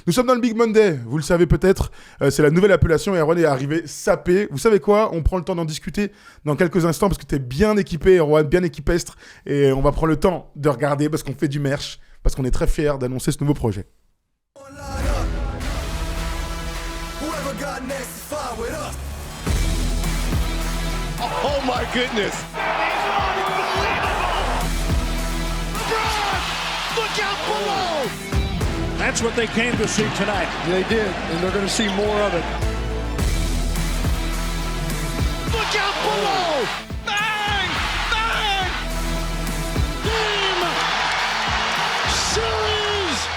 Nous sommes dans le Big Monday, vous le savez peut-être, c'est la nouvelle appellation et Erwan est arrivé sapé. Vous savez quoi? On prend le temps d'en discuter dans quelques instants parce que t'es bien équipé, Erwan, bien équipestre, et on va prendre le temps de regarder parce qu'on fait du merch, parce qu'on est très fiers d'annoncer ce nouveau projet. Oh my goodness! Look out below! That's what they came to see tonight. They did, and they're going to see more of it. Look out below! Bang! Bang! Game! Series!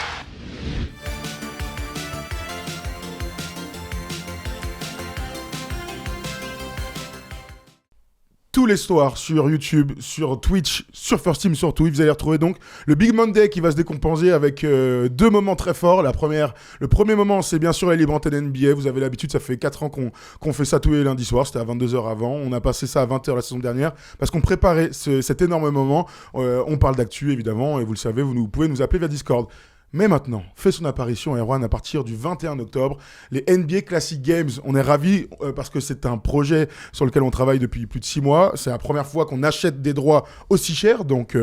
Tous les soirs sur YouTube, sur Twitch, sur First Team surtout, vous allez retrouver donc le Big Monday qui va se décomposer avec deux moments très forts. Le premier moment, c'est bien sûr la libre antenne NBA. Vous avez l'habitude, ça fait 4 ans qu'on fait ça tous les lundis soirs. C'était à 22h avant. On a passé ça à 20h la saison dernière parce qu'on préparait cet énorme moment. On parle d'actu évidemment et vous le savez, vous pouvez nous appeler via Discord. Mais maintenant, fait son apparition Erwan à partir du 21 octobre, les NBA Classic Games. On est ravis parce que c'est un projet sur lequel on travaille depuis plus de 6 mois. C'est la première fois qu'on achète des droits aussi chers. Donc,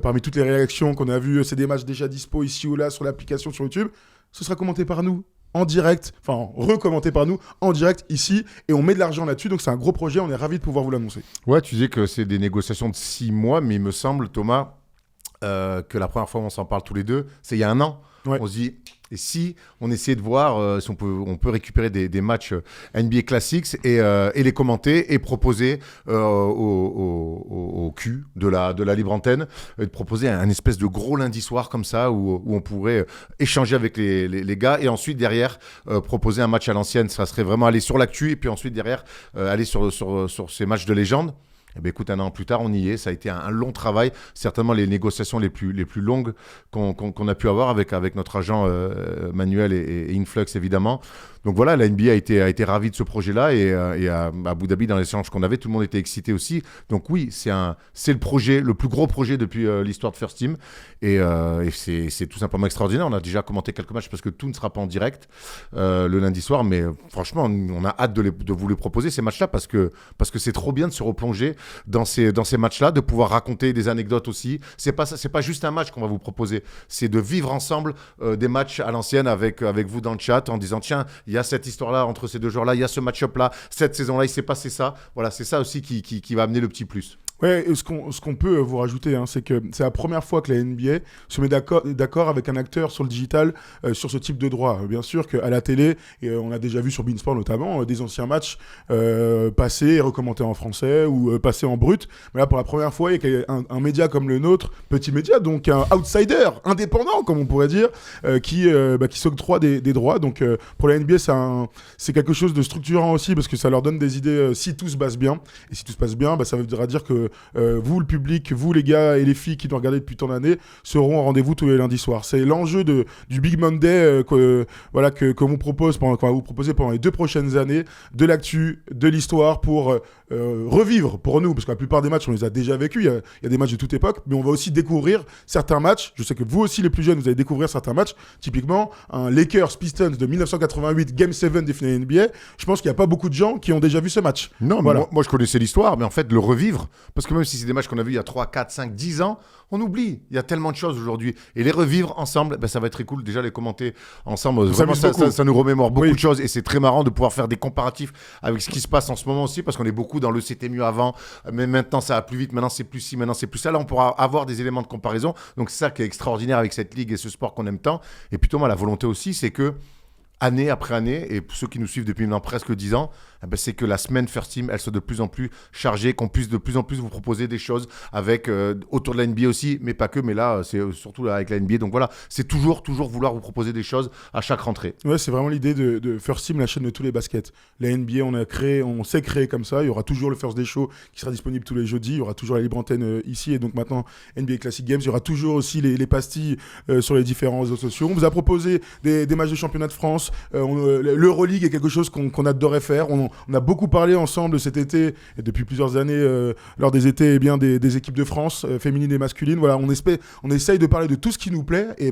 parmi toutes les réactions qu'on a vues, c'est des matchs déjà dispo ici ou là sur l'application sur YouTube. Ce sera commenté par nous en direct, enfin recommandé par nous en direct ici. Et on met de l'argent là-dessus. Donc, c'est un gros projet. On est ravis de pouvoir vous l'annoncer. Ouais, tu disais que c'est des négociations de 6 mois, mais il me semble, Thomas... que la première fois où on s'en parle tous les deux, c'est il y a 1 an. Ouais. On se dit, et si on essayait de voir si on peut récupérer des matchs NBA Classics et les commenter et proposer au cul de la libre antenne, de proposer un espèce de gros lundi soir comme ça où on pourrait échanger avec les gars et ensuite derrière proposer un match à l'ancienne. Ça serait vraiment aller sur l'actu et puis ensuite derrière aller sur ces matchs de légende. Eh bien, écoute, 1 an plus tard, on y est. Ça a été un long travail. Certainement les négociations les plus longues qu'on a pu avoir avec notre agent Manuel et Influx, évidemment. Donc voilà, la NBA a été ravie de ce projet-là et à Abu Dhabi, dans l'échange qu'on avait, tout le monde était excité aussi. Donc oui, c'est le projet, le plus gros projet depuis l'histoire de First Team. Et c'est tout simplement extraordinaire. On a déjà commenté quelques matchs parce que tout ne sera pas en direct le lundi soir. Mais franchement, on a hâte de vous les proposer, ces matchs-là, parce que c'est trop bien de se replonger dans ces matchs-là, de pouvoir raconter des anecdotes aussi. C'est pas juste un match qu'on va vous proposer. C'est de vivre ensemble des matchs à l'ancienne avec vous dans le chat en disant tiens, il y a cette histoire-là entre ces 2 joueurs-là, il y a ce match-up-là, cette saison-là, il s'est passé ça. Voilà, c'est ça aussi qui va amener le petit plus. Ouais, et ce qu'on peut vous rajouter, c'est que c'est la première fois que la NBA se met d'accord avec un acteur sur le digital sur ce type de droit. Bien sûr qu'à la télé, et on a déjà vu sur Beansport notamment, des anciens matchs passés et recommandés en français ou passés en brut. Mais là, pour la première fois, il y a un média comme le nôtre, petit média, donc un outsider, indépendant, comme on pourrait dire, qui s'octroie des droits. Donc pour la NBA, c'est quelque chose de structurant aussi parce que ça leur donne des idées si tout se passe bien. Et si tout se passe bien, ça voudra dire que vous, le public, vous, les gars et les filles qui nous regardez depuis tant d'années, seront au rendez-vous tous les lundis soirs. C'est l'enjeu du Big Monday qu'on vous propose qu'on va vous proposer pendant les 2 prochaines années, de l'actu, de l'histoire pour revivre pour nous, parce que la plupart des matchs, on les a déjà vécus. Il y a des matchs de toute époque, mais on va aussi découvrir certains matchs. Je sais que vous aussi, les plus jeunes, vous allez découvrir certains matchs. Typiquement, un Lakers-Pistons de 1988, Game 7 des finales NBA. Je pense qu'il n'y a pas beaucoup de gens qui ont déjà vu ce match. Non, voilà. Moi, je connaissais l'histoire, mais en fait, le revivre, parce que même si c'est des matchs qu'on a vus il y a 3, 4, 5, 10 ans, on oublie. Il y a tellement de choses aujourd'hui. Et les revivre ensemble, ça va être très cool. Déjà, les commenter ensemble, vraiment, ça nous remémore beaucoup de choses. Et c'est très marrant de pouvoir faire des comparatifs avec ce qui se passe en ce moment aussi, parce qu'on est beaucoup dans le c'était mieux avant, mais maintenant ça va plus vite, maintenant c'est plus ci, maintenant c'est plus ça. Là, on pourra avoir des éléments de comparaison. Donc, c'est ça qui est extraordinaire avec cette ligue et ce sport qu'on aime tant. Et puis, Thomas, la volonté aussi, c'est que année après année, et pour ceux qui nous suivent depuis maintenant presque 10 ans, c'est que la semaine First Team, elle soit de plus en plus chargée, qu'on puisse de plus en plus vous proposer des choses avec autour de la NBA aussi, mais pas que, mais là, c'est surtout là, avec la NBA. Donc voilà, c'est toujours vouloir vous proposer des choses à chaque rentrée. Ouais, c'est vraiment l'idée de First Team, la chaîne de tous les baskets. La NBA, on s'est créé comme ça. Il y aura toujours le First Day Show qui sera disponible tous les jeudis. Il y aura toujours la libre antenne ici, et donc maintenant NBA Classic Games. Il y aura toujours aussi les pastilles sur les différents réseaux sociaux. On vous a proposé des matchs de championnat de France, France. L'Euroleague est quelque chose qu'on adorait faire. On a beaucoup parlé ensemble cet été et depuis plusieurs années lors des étés des équipes de France féminines et masculines. Voilà, on essaye de parler de tout ce qui nous plaît et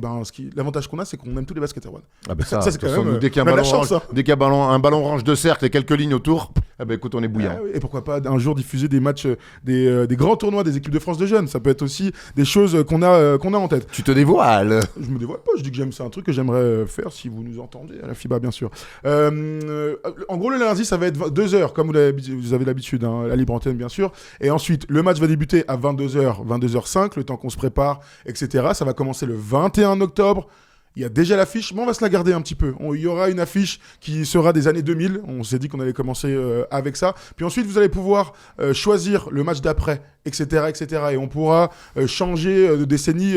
l'avantage qu'on a, c'est qu'on aime tous les baskets, Erwan. Ah ben ça, c'est quand même dès qu'il y a un ballon orange de cercle et quelques lignes autour, écoute, on est bouillant. Et pourquoi pas un jour diffuser des matchs, des grands tournois des équipes de France de jeunes. Ça peut être aussi des choses qu'on a en tête. Tu te dévoiles. Je me dévoile pas, je dis que c'est un truc que j'aimerais faire si vous nous entendez à la FIBA, bien sûr. En gros, le lundi, ça va être 2h, comme vous avez l'habitude, hein, la libre antenne, bien sûr. Et ensuite, le match va débuter à 22h, 22h05, le temps qu'on se prépare, etc. Ça va commencer le 21 octobre. Il y a déjà l'affiche, mais on va se la garder un petit peu. Il y aura une affiche qui sera des années 2000. On s'est dit qu'on allait commencer avec ça. Puis ensuite, vous allez pouvoir choisir le match d'après, etc., etc. Et on pourra changer de décennie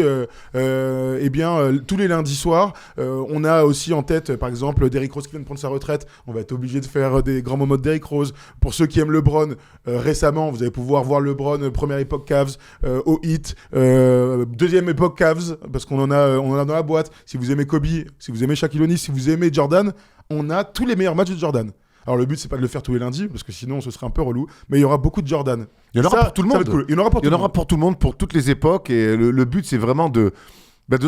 tous les lundis soirs. On a aussi en tête, par exemple, Derrick Rose qui vient de prendre sa retraite. On va être obligé de faire des grands moments de Derrick Rose. Pour ceux qui aiment LeBron, récemment, vous allez pouvoir voir LeBron, première époque Cavs, au Heat, deuxième époque Cavs, parce qu'on en a dans la boîte. Si vous aimez Kobe, si vous aimez Shaquille O'Neal, si vous aimez Jordan, on a tous les meilleurs matchs de Jordan. Alors le but, c'est pas de le faire tous les lundis, parce que sinon ce serait un peu relou, mais il y aura beaucoup de Jordan. Il y en aura pour tout le monde. Cool. Il y en aura pour tout le monde, pour toutes les époques, et le but, c'est vraiment de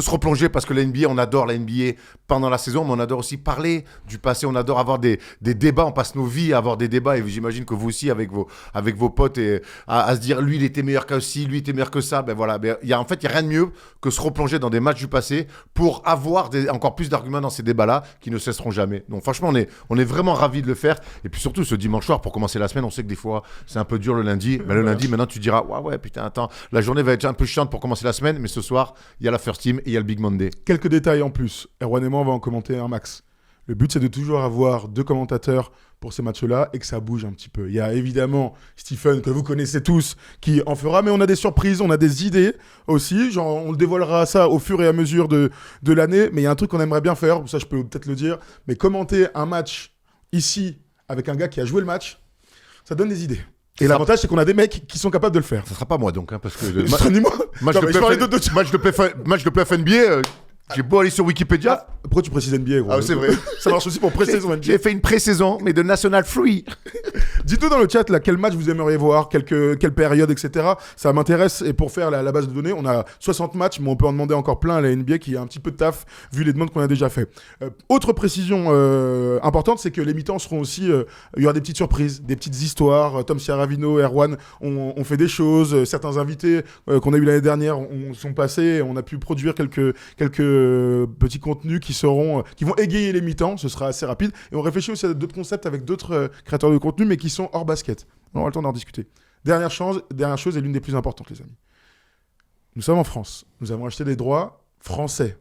se replonger, parce que la NBA, on adore la NBA pendant la saison, mais on adore aussi parler du passé, on adore avoir des débats, on passe nos vies à avoir des débats, et j'imagine que vous aussi, avec vos potes, et à se dire, lui, il était meilleur que ci, lui, il était meilleur que ça, il y a rien de mieux que se replonger dans des matchs du passé pour avoir encore plus d'arguments dans ces débats-là qui ne cesseront jamais. Donc franchement, on est vraiment ravis de le faire, et puis surtout, ce dimanche soir, pour commencer la semaine, on sait que des fois, c'est un peu dur le lundi, mais le lundi, maintenant, tu diras, ouais, putain, attends, la journée va être un peu chiante pour commencer la semaine, mais ce soir, il y a la First Team, et il y a le Big Monday. Quelques détails en plus. Erwan et moi, on va en commenter un max. Le but, c'est de toujours avoir 2 commentateurs pour ces matchs-là et que ça bouge un petit peu. Il y a évidemment Stephen, que vous connaissez tous, qui en fera, mais on a des surprises, on a des idées aussi. Genre, on le dévoilera ça au fur et à mesure de l'année. Mais il y a un truc qu'on aimerait bien faire, ça je peux peut-être le dire, mais commenter un match ici avec un gars qui a joué le match, ça donne des idées. Et l'avantage, c'est qu'on a des mecs qui sont capables de le faire. Ça sera pas moi donc, parce que match de playoff NBA, j'ai beau aller sur Wikipédia. Pourquoi tu précises NBA, gros? Ah, c'est vrai. Ça marche aussi pour pré-saison NBA. J'ai fait une pré-saison, mais de National Free. Dites-nous dans le chat là, quel match vous aimeriez voir, quelle période, etc. Ça m'intéresse. Et pour faire la base de données, on a 60 matchs, mais on peut en demander encore plein à la NBA qui a un petit peu de taf vu les demandes qu'on a déjà fait. Autre précision importante, c'est que les mi-temps seront aussi. Il y aura des petites surprises, des petites histoires. Tom Ciaravino, Erwan ont fait des choses. Certains invités qu'on a eu l'année dernière sont passés. On a pu produire quelques petits contenus qui vont égayer les mi-temps. Ce sera assez rapide. Et on réfléchit aussi à d'autres concepts avec d'autres créateurs de contenu, mais qui sont hors basket. On aura le temps d'en discuter. Dernière chose est l'une des plus importantes, les amis. Nous sommes en France. Nous avons acheté des droits français.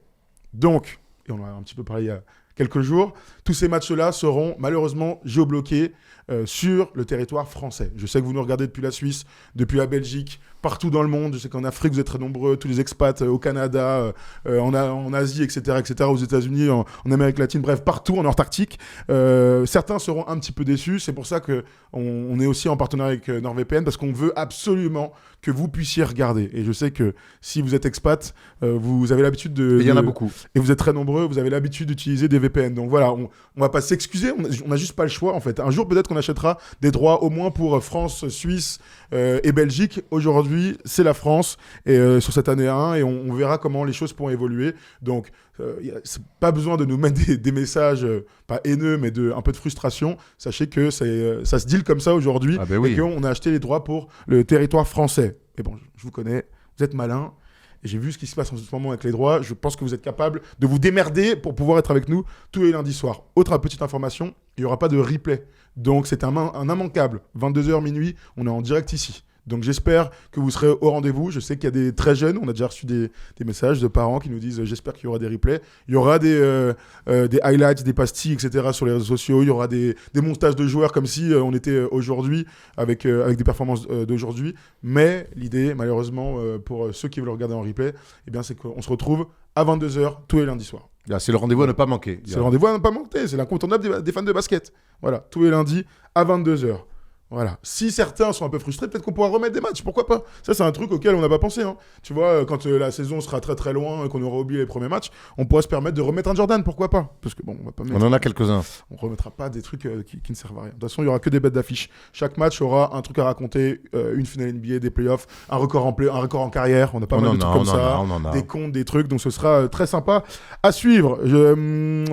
Donc, et on en a un petit peu parlé il y a quelques jours, tous ces matchs-là seront malheureusement géobloqués sur le territoire français. Je sais que vous nous regardez depuis la Suisse, depuis la Belgique, partout dans le monde. Je sais qu'en Afrique, vous êtes très nombreux, tous les expats au Canada, en Asie, etc., aux États-Unis, en Amérique latine, bref, partout, en Antarctique. Certains seront un petit peu déçus. C'est pour ça qu'on est aussi en partenariat avec NordVPN, parce qu'on veut absolument que vous puissiez regarder. Et je sais que si vous êtes expat, vous avez l'habitude de... Il y en a beaucoup. Et vous êtes très nombreux, vous avez l'habitude d'utiliser des VPN. Donc voilà, on va pas s'excuser, on n'a juste pas le choix, en fait. Un jour, peut-être qu'on achètera des droits au moins pour France, Suisse et Belgique. Aujourd'hui, c'est la France et sur cette année 1 et on verra comment les choses pourront évoluer. Donc, c'est pas besoin de nous mettre des messages, pas haineux, mais un peu de frustration. Sachez que ça se deal comme ça aujourd'hui et qu'on a acheté les droits pour le territoire français. Et bon, je vous connais, vous êtes malins. Et j'ai vu ce qui se passe en ce moment avec les droits. Je pense que vous êtes capable de vous démerder pour pouvoir être avec nous tous les lundis soirs. Autre petite information, il n'y aura pas de replay. Donc c'est un immanquable. 22h minuit, on est en direct ici. Donc j'espère que vous serez au rendez-vous. Je sais qu'il y a des très jeunes, on a déjà reçu des messages de parents qui nous disent j'espère qu'il y aura des replays. Il y aura des highlights, des pastilles, etc. sur les réseaux sociaux. Il y aura des montages de joueurs comme si on était aujourd'hui avec des performances d'aujourd'hui. Mais l'idée, malheureusement, pour ceux qui veulent regarder en replay, eh bien, c'est qu'on se retrouve à 22h tous les lundis soirs. Là, c'est le rendez-vous à ne pas manquer. C'est le rendez-vous à ne pas manquer. C'est l'incontournable des fans de basket. Voilà, tous les lundis à 22h. Voilà. Si certains sont un peu frustrés, peut-être qu'on pourra remettre des matchs. Pourquoi pas? Ça, c'est un truc auquel on n'a pas pensé. Hein. Tu vois, quand la saison sera très très loin et qu'on aura oublié les premiers matchs, on pourra se permettre de remettre un Jordan. Pourquoi pas? Parce que bon, on va pas mettre... On en a quelques-uns. On remettra pas des trucs qui ne servent à rien. De toute façon, il y aura que des bêtes d'affiches. Chaque match aura un truc à raconter, une finale NBA, des playoffs, un record en carrière. On a pas mal de trucs comme ça, des comptes, des trucs. Donc ce sera très sympa à suivre.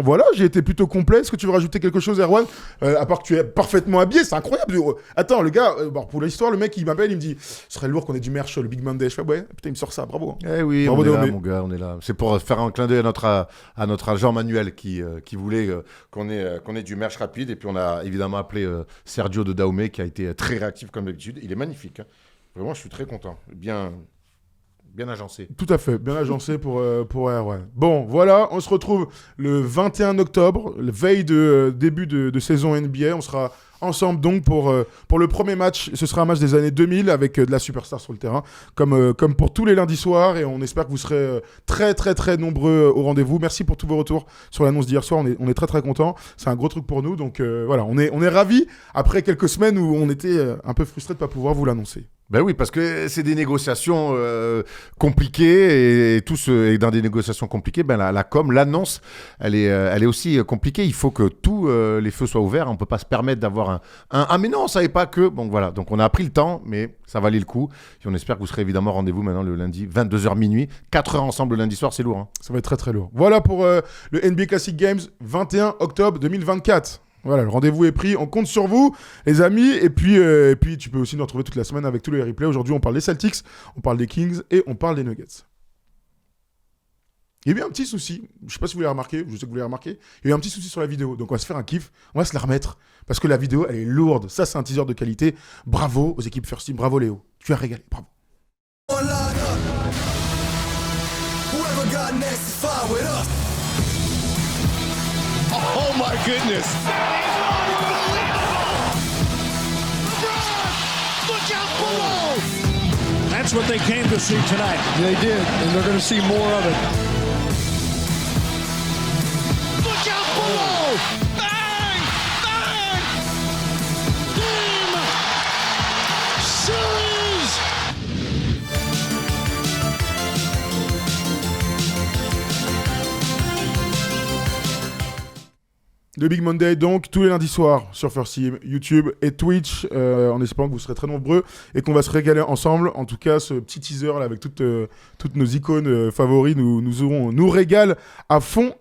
Voilà, j'ai été plutôt complet. Est-ce que tu veux rajouter quelque chose, Erwan? À part que tu es parfaitement habillé, c'est incroyable. Attends, le gars, pour l'histoire, le mec, il m'appelle, il me dit, ce serait lourd qu'on ait du merch sur le Big Monday. Je fais, ouais, putain, il me sort ça, bravo. Eh oui, bravo on est là, mon gars, on est là. C'est pour faire un clin d'œil à notre agent Manuel qui voulait qu'on ait du merch rapide. Et puis on a évidemment appelé Sergio de Dahomey qui a été très réactif comme d'habitude. Il est magnifique. Hein. Vraiment, je suis très content. Bien agencé. Tout à fait, bien agencé pour Erwan. Bon, voilà, on se retrouve le 21 octobre, la veille de début de saison NBA. On sera ensemble donc pour le premier match. Ce sera un match des années 2000 avec de la superstar sur le terrain, comme pour tous les lundis soirs. Et on espère que vous serez très très très nombreux au rendez-vous. Merci pour tous vos retours sur l'annonce d'hier soir. On est très très contents. C'est un gros truc pour nous. Donc voilà, on est ravis après quelques semaines où on était un peu frustrés de ne pas pouvoir vous l'annoncer. Ben oui, parce que c'est des négociations compliquées et dans des négociations compliquées, ben la com, l'annonce, elle est aussi compliquée. Il faut que tous les feux soient ouverts. On peut pas se permettre d'avoir un mais non, on savait pas que. Bon voilà, donc on a pris le temps, mais ça valait le coup. Et on espère que vous serez évidemment au rendez-vous maintenant le lundi 22h minuit, 4 heures ensemble le lundi soir, c'est lourd. Hein. Ça va être très très lourd. Voilà pour le NBA Classic Games 21 octobre 2024. Voilà, le rendez-vous est pris. On compte sur vous, les amis. Et puis, tu peux aussi nous retrouver toute la semaine avec tous les replays. Aujourd'hui, on parle des Celtics, on parle des Kings et on parle des Nuggets. Il y a eu un petit souci. Je ne sais pas si vous l'avez remarqué. Je sais que vous l'avez remarqué. Il y a eu un petit souci sur la vidéo. Donc, on va se faire un kiff. On va se la remettre. Parce que la vidéo, elle est lourde. Ça, c'est un teaser de qualité. Bravo aux équipes First Team. Bravo, Léo. Tu as régalé. Bravo. Oh my goodness. Look out below. That's what they came to see tonight. They did, and they're going to see more of it. Look out below. Bang! Bang! Game! Series! Le Big Monday, donc, tous les lundis soirs sur First Team, YouTube et Twitch, en espérant que vous serez très nombreux et qu'on va se régaler ensemble. En tout cas, ce petit teaser là, avec toutes nos icônes favoris nous régale à fond.